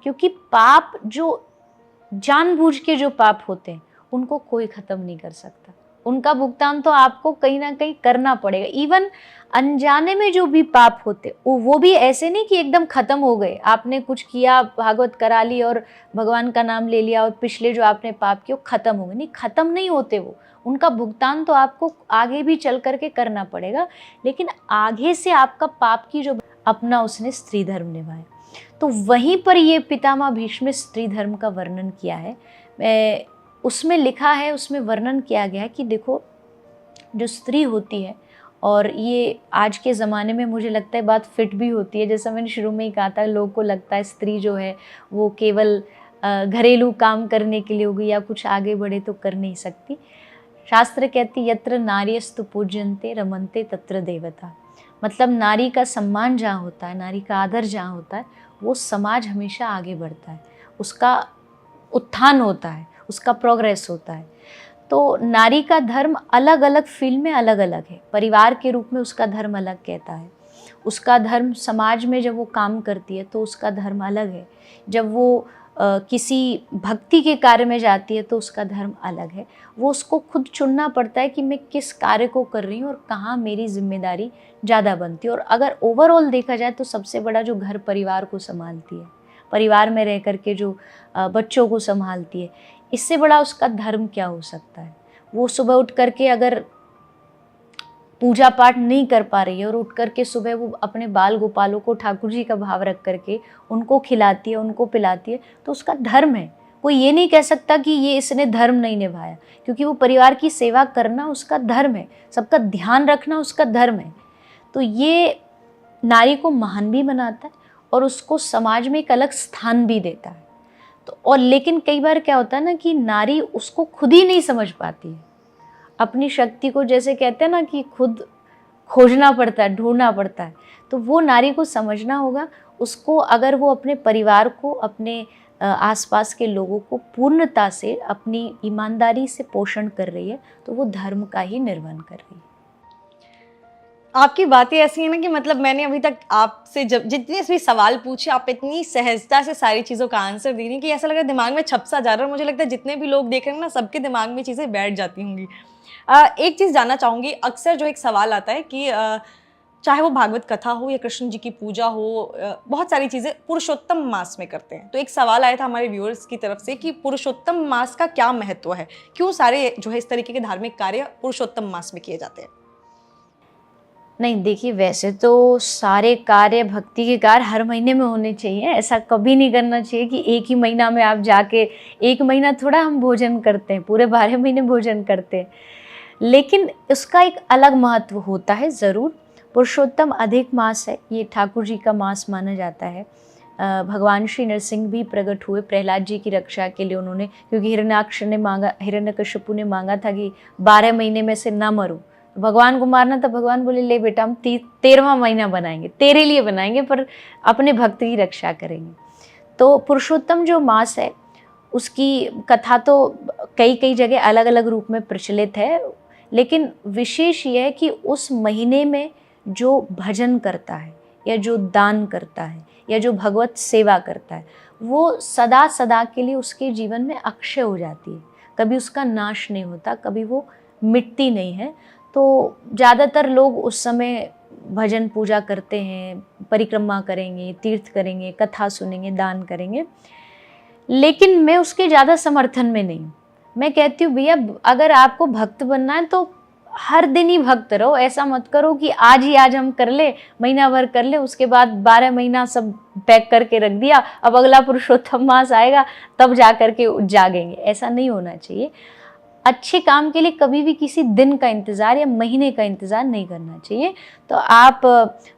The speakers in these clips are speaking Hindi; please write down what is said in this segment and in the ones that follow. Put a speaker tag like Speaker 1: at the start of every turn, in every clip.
Speaker 1: क्योंकि पाप जो जानबूझ के जो पाप होते हैं उनको कोई खत्म नहीं कर सकता, उनका भुगतान तो आपको कहीं ना कहीं करना पड़ेगा। इवन अनजाने में जो भी पाप होते वो भी ऐसे नहीं कि एकदम खत्म हो गए, आपने कुछ किया, भागवत करा ली और भगवान का नाम ले लिया और पिछले जो आपने पाप किए वो खत्म हो गए, नहीं, खत्म नहीं होते वो, उनका भुगतान तो आपको आगे भी चल करके करना पड़ेगा। लेकिन आगे से आपका पाप की जो अपना उसने स्त्री धर्म निभाया, तो वहीं पर ये पितामह भीष्म स्त्री धर्म का वर्णन किया है। उसमें लिखा है, उसमें वर्णन किया गया है कि देखो जो स्त्री होती है, और ये आज के ज़माने में मुझे लगता है बात फिट भी होती है, जैसा मैंने शुरू में ही कहा था, लोगों को लगता है स्त्री जो है वो केवल घरेलू काम करने के लिए होगी या कुछ आगे बढ़े तो कर नहीं सकती। शास्त्र कहती यत्र नार्यस्तु पूज्यन्ते रमन्ते तत्र देवता, मतलब नारी का सम्मान जहाँ होता है, नारी का आदर जहाँ होता है, वो समाज हमेशा आगे बढ़ता है, उसका उत्थान होता है, उसका प्रोग्रेस होता है। तो नारी का धर्म अलग अलग फील्ड में अलग अलग है। परिवार के रूप में उसका धर्म अलग कहता है, उसका धर्म समाज में जब वो काम करती है तो उसका धर्म अलग है, जब वो किसी भक्ति के कार्य में जाती है तो उसका धर्म अलग है। वो उसको खुद चुनना पड़ता है कि मैं किस कार्य को कर रही हूँ और कहाँ मेरी जिम्मेदारी ज़्यादा बनती है। और अगर ओवरऑल देखा जाए तो सबसे बड़ा जो घर परिवार को संभालती है, परिवार में रह करके जो बच्चों को संभालती है, इससे बड़ा उसका धर्म क्या हो सकता है। वो सुबह उठ करके अगर पूजा पाठ नहीं कर पा रही है और उठ करके सुबह वो अपने बाल गोपालों को ठाकुर जी का भाव रख करके उनको खिलाती है, उनको पिलाती है, तो उसका धर्म है। कोई ये नहीं कह सकता कि ये इसने धर्म नहीं निभाया, क्योंकि वो परिवार की सेवा करना उसका धर्म है, सबका ध्यान रखना उसका धर्म है। तो ये नारी को महान भी बनाता है और उसको समाज में एक अलग स्थान भी देता है। तो और लेकिन कई बार क्या होता है ना कि नारी उसको खुद ही नहीं समझ पाती है अपनी शक्ति को, जैसे कहते हैं ना कि खुद खोजना पड़ता है, ढूंढना पड़ता है। तो वो नारी को समझना होगा, उसको अगर वो अपने परिवार को, अपने आसपास के लोगों को पूर्णता से अपनी ईमानदारी से पोषण कर रही है तो वो धर्म का ही निर्वहन कर रही है।
Speaker 2: आपकी बातें ऐसी हैं ना कि मतलब मैंने अभी तक आपसे जब जितने भी सवाल पूछे, आप इतनी सहजता से सारी चीज़ों का आंसर दे रही हैं कि ऐसा लग रहा है दिमाग में छप सा जा रहा है। और मुझे लगता है जितने भी लोग देख रहे हैं ना, सबके दिमाग में चीज़ें बैठ जाती होंगी। एक चीज़ जानना चाहूँगी, अक्सर जो एक सवाल आता है कि चाहे वो भागवत कथा हो या कृष्ण जी की पूजा हो, बहुत सारी चीज़ें पुरुषोत्तम मास में करते हैं। तो एक सवाल आया था हमारे व्यूअर्स की तरफ से कि पुरुषोत्तम मास का क्या महत्व है, क्यों सारे जो है इस तरीके के धार्मिक कार्य पुरुषोत्तम मास में किए जाते हैं?
Speaker 1: नहीं, देखिए, वैसे तो सारे कार्य, भक्ति के कार्य हर महीने में होने चाहिए। ऐसा कभी नहीं करना चाहिए कि एक ही महीना में आप जाके, एक महीना थोड़ा हम भोजन करते हैं, पूरे 12 महीने भोजन करते हैं। लेकिन उसका एक अलग महत्व होता है ज़रूर। पुरुषोत्तम अधिक मास है, ये ठाकुर जी का मास माना जाता है। भगवान श्री नरसिंह भी प्रकट हुए प्रहलाद जी की रक्षा के लिए, उन्होंने, क्योंकि हिरण्यकश्यपु ने मांगा था कि 12 महीने में से ना मरूं, भगवान को मारना था। भगवान बोले ले बेटा, हम 13वां महीना बनाएंगे, तेरे लिए बनाएंगे, पर अपने भक्त की रक्षा करेंगे। तो पुरुषोत्तम जो मास है उसकी कथा तो कई कई जगह अलग अलग रूप में प्रचलित है, लेकिन विशेष ये है कि उस महीने में जो भजन करता है या जो दान करता है या जो भगवत सेवा करता है, वो सदा सदा के लिए उसके जीवन में अक्षय हो जाती है, कभी उसका नाश नहीं होता, कभी वो मिटती नहीं है। तो ज़्यादातर लोग उस समय भजन पूजा करते हैं, परिक्रमा करेंगे, तीर्थ करेंगे, कथा सुनेंगे, दान करेंगे, लेकिन मैं उसके ज़्यादा समर्थन में नहीं हूँ। मैं कहती हूँ भैया, अगर आपको भक्त बनना है तो हर दिन ही भक्त रहो। ऐसा मत करो कि आज ही आज हम कर ले, महीना भर कर ले, उसके बाद 12 महीना सब पैक करके रख दिया, अब अगला पुरुषोत्तम मास आएगा तब जा करके जागेंगे। ऐसा नहीं होना चाहिए। अच्छे काम के लिए कभी भी किसी दिन का इंतज़ार या महीने का इंतज़ार नहीं करना चाहिए। तो आप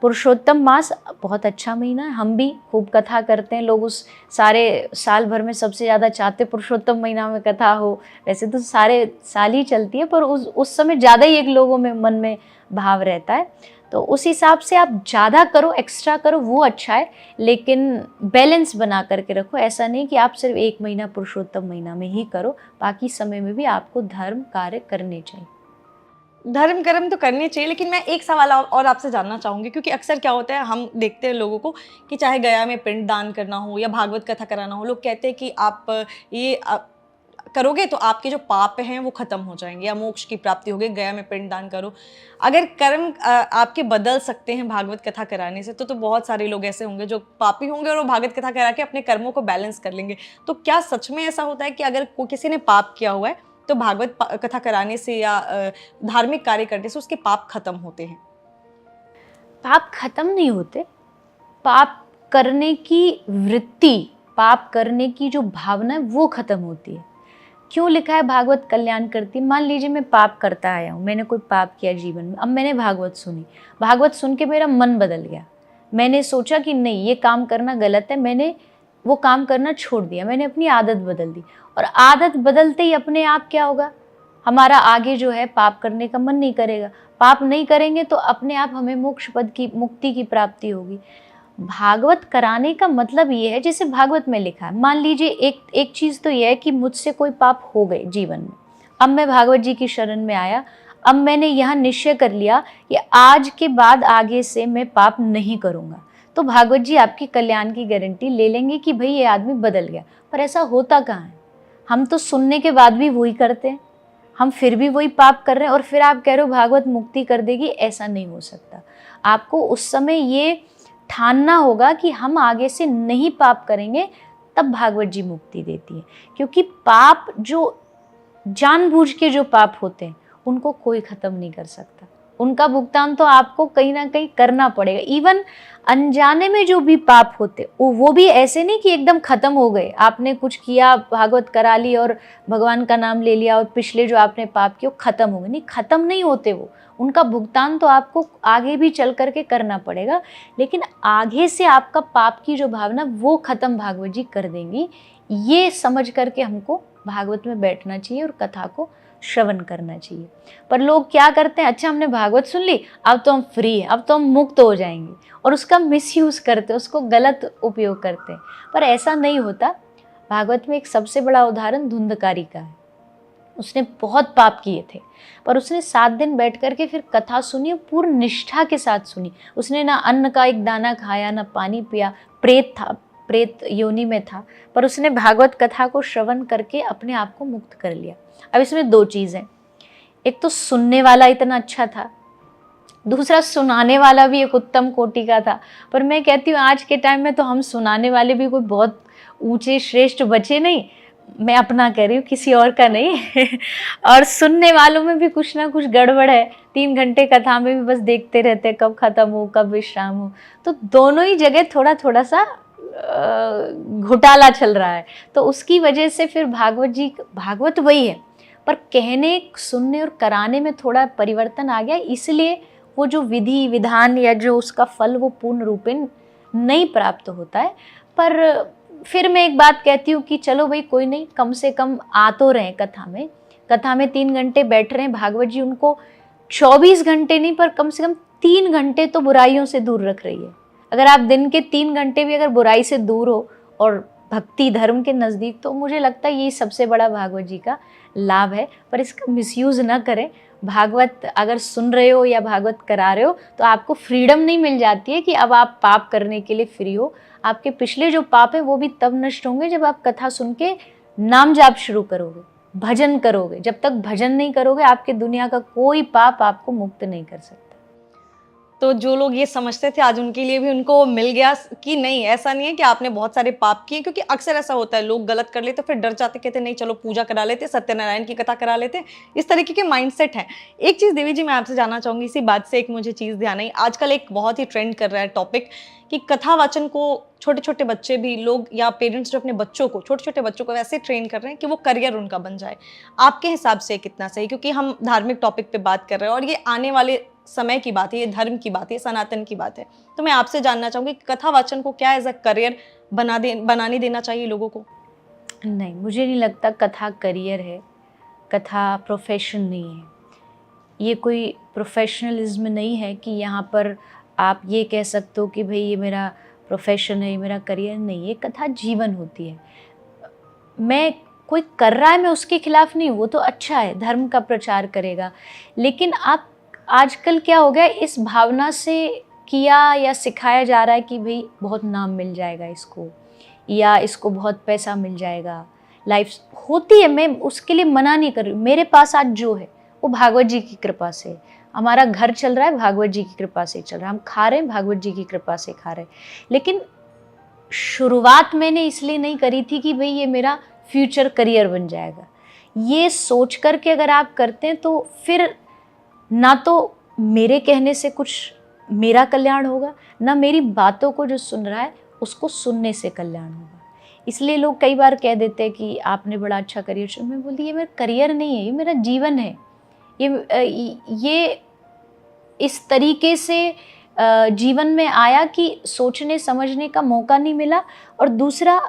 Speaker 1: पुरुषोत्तम मास बहुत अच्छा महीना है, हम भी खूब कथा करते हैं। लोग उस सारे साल भर में सबसे ज़्यादा चाहते पुरुषोत्तम महीना में कथा हो। वैसे तो सारे साल ही चलती है, पर उस समय ज़्यादा ही एक लोगों में मन में भाव रहता है। तो उस हिसाब से आप ज़्यादा करो, एक्स्ट्रा करो, वो अच्छा है, लेकिन बैलेंस बना करके रखो। ऐसा नहीं कि आप सिर्फ एक महीना पुरुषोत्तम महीना में ही करो, बाकी समय में भी आपको धर्म कार्य करने चाहिए।
Speaker 2: धर्म कर्म तो करने चाहिए, लेकिन मैं एक सवाल और आपसे जानना चाहूँगी, क्योंकि अक्सर क्या होता है, हम देखते हैं लोगों को कि चाहे गया में पिंड दान करना हो या भागवत कथा कराना हो, लोग कहते हैं कि आप ये करोगे तो आपके जो पाप हैं वो खत्म हो जाएंगे या मोक्ष की प्राप्ति होगी, गया में पिंड दान करो। अगर कर्म आपके बदल सकते हैं भागवत कथा कराने से, तो बहुत सारे लोग ऐसे होंगे जो पापी होंगे और वो भागवत कथा करा के अपने कर्मों को बैलेंस कर लेंगे। तो क्या सच में ऐसा होता है कि अगर किसी ने पाप किया हुआ है तो भागवत कथा कराने से या धार्मिक कार्य करने से उसके पाप खत्म होते हैं?
Speaker 1: पाप खत्म नहीं होते, पाप करने की वृत्ति, पाप करने की जो भावना है वो खत्म होती है। क्यों लिखा है भागवत कल्याण करती? मान लीजिए मैं पाप करता आया हूँ, मैंने कोई पाप किया जीवन में, अब मैंने भागवत सुनी, भागवत सुन के मेरा मन बदल गया, मैंने सोचा कि नहीं ये काम करना गलत है, मैंने वो काम करना छोड़ दिया, मैंने अपनी आदत बदल दी। और आदत बदलते ही अपने आप क्या होगा, हमारा आगे जो है पाप करने का मन नहीं करेगा, पाप नहीं करेंगे तो अपने आप हमें मोक्ष पद की, मुक्ति की प्राप्ति होगी। भागवत कराने का मतलब ये है, जैसे भागवत में लिखा है, मान लीजिए एक चीज़ तो ये है कि मुझसे कोई पाप हो गए जीवन में, अब मैं भागवत जी की शरण में आया, अब मैंने यहाँ निश्चय कर लिया कि आज के बाद आगे से मैं पाप नहीं करूँगा, तो भागवत जी आपकी कल्याण की गारंटी ले लेंगे कि भाई ये आदमी बदल गया। पर ऐसा होता कहाँ है, हम तो सुनने के बाद भी वही करते हैं, हम फिर भी वही पाप कर रहे हैं, और फिर आप कह रहे हो भागवत मुक्ति कर देगी, ऐसा नहीं हो सकता। आपको उस समय ये ठानना होगा कि हम आगे से नहीं पाप करेंगे, तब भागवत जी मुक्ति देती है। क्योंकि पाप जो जानबूझ के जो पाप होते हैं उनको कोई खत्म नहीं कर सकता, उनका भुगतान तो आपको कहीं ना कहीं करना पड़ेगा। इवन अनजाने में जो भी पाप होते वो भी ऐसे नहीं कि एकदम खत्म हो गए, आपने कुछ किया, भागवत करा ली और भगवान का नाम ले लिया और पिछले जो आपने पाप किए वो खत्म हो गए, नहीं, खत्म नहीं होते वो, उनका भुगतान तो आपको आगे भी चल करके करना पड़ेगा। लेकिन आगे से आपका पाप की जो भावना वो खत्म भागवत जी कर देंगी, ये समझ करके हमको भागवत में बैठना चाहिए और कथा को श्रवण करना चाहिए। पर लोग क्या करते हैं, अच्छा हमने भागवत सुन ली, अब तो हम फ्री हैं, अब तो हम मुक्त हो जाएंगे, और उसका मिसयूज करते, उसको गलत उपयोग करते हैं। पर ऐसा नहीं होता। भागवत में एक सबसे बड़ा उदाहरण धुंधकारी का है, उसने बहुत पाप किए थे, पर उसने 7 दिन बैठ करके फिर कथा सुनी, पूर्ण निष्ठा के साथ सुनी। उसने ना अन्न का एक दाना खाया, ना पानी पिया, प्रेत था, प्रेत योनि में था, पर उसने भागवत कथा को श्रवण करके अपने आप को मुक्त कर लिया। अब इसमें 2 चीज़ें, एक तो सुनने वाला इतना अच्छा था, दूसरा सुनाने वाला भी एक उत्तम कोटि का था। पर मैं कहती हूँ आज के टाइम में तो हम सुनाने वाले भी कोई बहुत ऊंचे श्रेष्ठ बचे नहीं, मैं अपना कह रही हूँ, किसी और का नहीं और सुनने वालों में भी कुछ ना कुछ गड़बड़ है, 3 घंटे कथा में भी बस देखते रहते हैं कब खत्म हो, कब विश्राम हो। तो दोनों ही जगह थोड़ा थोड़ा सा घोटाला चल रहा है। तो उसकी वजह से फिर भागवत वही है, पर कहने, सुनने और कराने में थोड़ा परिवर्तन आ गया, इसलिए वो जो विधि विधान या जो उसका फल वो पूर्ण रूपेण नहीं प्राप्त होता है। पर फिर मैं एक बात कहती हूँ कि चलो भाई कोई नहीं, कम से कम आ तो रहे कथा में 3 घंटे बैठ रहे हैं, भागवत जी उनको 24 घंटे नहीं पर कम से कम 3 घंटे तो बुराइयों से दूर रख रही है। अगर आप दिन के 3 घंटे भी अगर बुराई से दूर हो और भक्ति धर्म के नज़दीक, तो मुझे लगता है यही सबसे बड़ा भागवत जी का लाभ है। पर इसका मिसयूज़ ना करें। भागवत अगर सुन रहे हो या भागवत करा रहे हो तो आपको फ्रीडम नहीं मिल जाती है कि अब आप पाप करने के लिए फ्री हो। आपके पिछले जो पाप है वो भी तब नष्ट होंगे जब आप कथा सुन के नाम जाप शुरू करोगे, भजन करोगे। जब तक भजन नहीं करोगे आपके दुनिया का कोई पाप आपको मुक्त नहीं कर सकता।
Speaker 2: तो जो लोग ये समझते थे आज उनके लिए भी उनको मिल गया कि नहीं, ऐसा नहीं है कि आपने बहुत सारे पाप किए, क्योंकि अक्सर ऐसा होता है लोग गलत कर लेते फिर डर जाते, कहते नहीं चलो पूजा करा लेते, सत्यनारायण की कथा करा लेते, इस तरीके के माइंडसेट हैं। एक चीज़ देवी जी मैं आपसे जानना चाहूँगी, इसी बात से एक मुझे चीज़ ध्यान आई, आजकल एक बहुत ही ट्रेंड कर रहा है टॉपिक कि कथा वाचन को छोटे छोटे बच्चे भी लोग या पेरेंट्स जो अपने बच्चों को, छोटे छोटे बच्चों को वैसे ट्रेन कर रहे हैं कि वो करियर उनका बन जाए। आपके हिसाब से कितना सही, क्योंकि हम धार्मिक टॉपिक पे बात कर रहे हैं और ये आने वाले समय की बात है, ये धर्म की बात है, सनातन की बात है। तो मैं आपसे जानना चाहूँगी कथा वाचन को क्या एज अ करियर बनाने देना चाहिए लोगों को?
Speaker 1: नहीं, मुझे नहीं लगता कथा करियर है, कथा प्रोफेशन नहीं है। ये कोई प्रोफेशनलिज्म नहीं है कि यहाँ पर आप ये कह सकते हो कि भाई ये मेरा प्रोफेशन है, ये मेरा करियर नहीं है। कथा जीवन होती है। मैं कोई कर रहा है मैं उसके खिलाफ नहीं हूँ, वो तो अच्छा है, धर्म का प्रचार करेगा, लेकिन आप आजकल क्या हो गया, इस भावना से किया या सिखाया जा रहा है कि भाई बहुत नाम मिल जाएगा इसको, या इसको बहुत पैसा मिल जाएगा, लाइफ होती है, मैं उसके लिए मना नहीं कर रही हूँ। मेरे पास आज जो है वो भागवत जी की कृपा से, हमारा घर चल रहा है भागवत जी की कृपा से चल रहा है, हम खा रहे हैं भागवत जी की कृपा से खा रहे हैं। लेकिन शुरुआत मैंने इसलिए नहीं करी थी कि भाई ये मेरा फ्यूचर करियर बन जाएगा। ये सोच करके अगर आप करते हैं तो फिर ना तो मेरे कहने से कुछ मेरा कल्याण होगा, ना मेरी बातों को जो सुन रहा है उसको सुनने से कल्याण होगा। इसलिए लोग कई बार कह देते हैं कि आपने बड़ा अच्छा करियर चुना। मैं बोलती ये मेरा करियर नहीं है, ये मेरा जीवन है। ये इस तरीके से जीवन में आया कि सोचने समझने का मौका नहीं मिला, और दूसरा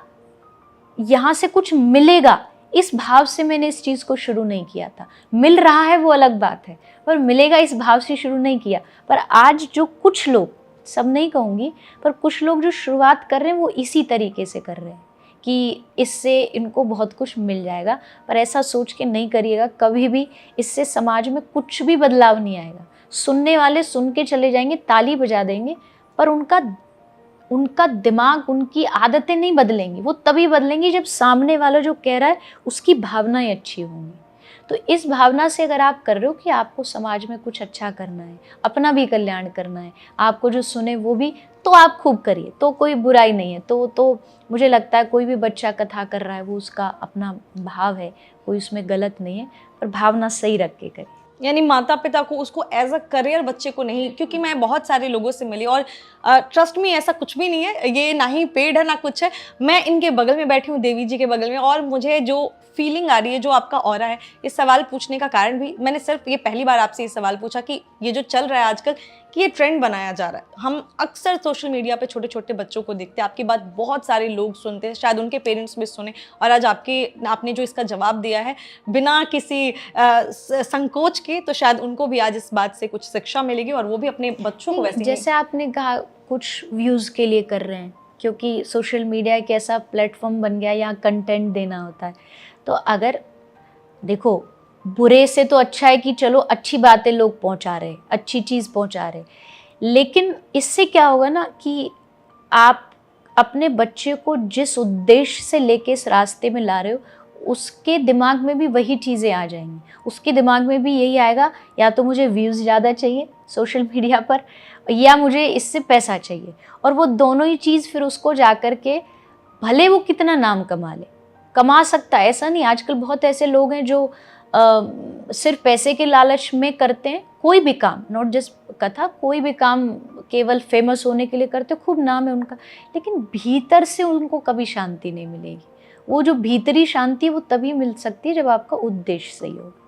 Speaker 1: यहाँ से कुछ मिलेगा इस भाव से मैंने इस चीज़ को शुरू नहीं किया था। मिल रहा है वो अलग बात है, पर मिलेगा इस भाव से शुरू नहीं किया। पर आज जो कुछ लोग, सब नहीं कहूँगी, पर कुछ लोग जो शुरुआत कर रहे हैं वो इसी तरीके से कर रहे हैं कि इससे इनको बहुत कुछ मिल जाएगा। पर ऐसा सोच के नहीं करिएगा कभी भी, इससे समाज में कुछ भी बदलाव नहीं आएगा। सुनने वाले सुन के चले जाएंगे, ताली बजा देंगे, पर उनका दिमाग, उनकी आदतें नहीं बदलेंगी। वो तभी बदलेंगी जब सामने वाला जो कह रहा है उसकी भावनाएं अच्छी होंगी। तो इस भावना से अगर आप कर रहे हो कि आपको समाज में कुछ अच्छा करना है, अपना भी कल्याण करना है, आपको जो सुने वो भी, तो आप खूब करिए, तो कोई बुराई नहीं है। तो मुझे लगता है कोई भी बच्चा कथा कर रहा है वो उसका अपना भाव है, कोई उसमें गलत नहीं है, पर भावना सही रख के करिए।
Speaker 2: यानी माता पिता को उसको एज अ करियर बच्चे को नहीं, क्योंकि मैं बहुत सारे लोगों से मिली और ट्रस्ट मी ऐसा कुछ भी नहीं है, ये ना ही पेड है ना कुछ है। मैं इनके बगल में बैठी हूँ, देवी जी के बगल में, और मुझे जो फीलिंग आ रही है, जो आपका ऑरा है, इस सवाल पूछने का कारण भी, मैंने सिर्फ ये पहली बार आपसे ये सवाल पूछा कि ये जो चल रहा है आजकल कि ये ट्रेंड बनाया जा रहा है। हम अक्सर सोशल मीडिया पे छोटे छोटे बच्चों को देखते हैं, आपकी बात बहुत सारे लोग सुनते हैं, शायद उनके पेरेंट्स भी सुने, और आज आपने जो इसका जवाब दिया है बिना किसी संकोच के, तो शायद उनको भी आज इस बात से कुछ शिक्षा मिलेगी और वो भी अपने बच्चों को वैसे
Speaker 1: जैसे आपने कहा कुछ व्यूज़ के लिए कर रहे हैं, क्योंकि सोशल मीडिया एक ऐसा प्लेटफॉर्म बन गया, यहाँ कंटेंट देना होता है। तो अगर देखो, बुरे से तो अच्छा है कि चलो अच्छी बातें लोग पहुंचा रहे, अच्छी चीज़ पहुंचा रहे, लेकिन इससे क्या होगा ना कि आप अपने बच्चे को जिस उद्देश्य से लेके इस रास्ते में ला रहे हो, उसके दिमाग में भी वही चीज़ें आ जाएंगी। उसके दिमाग में भी यही आएगा, या तो मुझे व्यूज़ ज़्यादा चाहिए सोशल मीडिया पर, या मुझे इससे पैसा चाहिए। और वो दोनों ही चीज़ फिर उसको जा कर के, भले वो कितना नाम कमा ले, कमा सकता है, ऐसा नहीं। आजकल बहुत ऐसे लोग हैं जो सिर्फ पैसे के लालच में करते हैं कोई भी काम, नॉट जस्ट कथा, कोई भी काम केवल फेमस होने के लिए करते, खूब नाम है उनका, लेकिन भीतर से उनको कभी शांति नहीं मिलेगी। वो जो भीतरी शांति है वो तभी मिल सकती है जब आपका उद्देश्य सही होगा।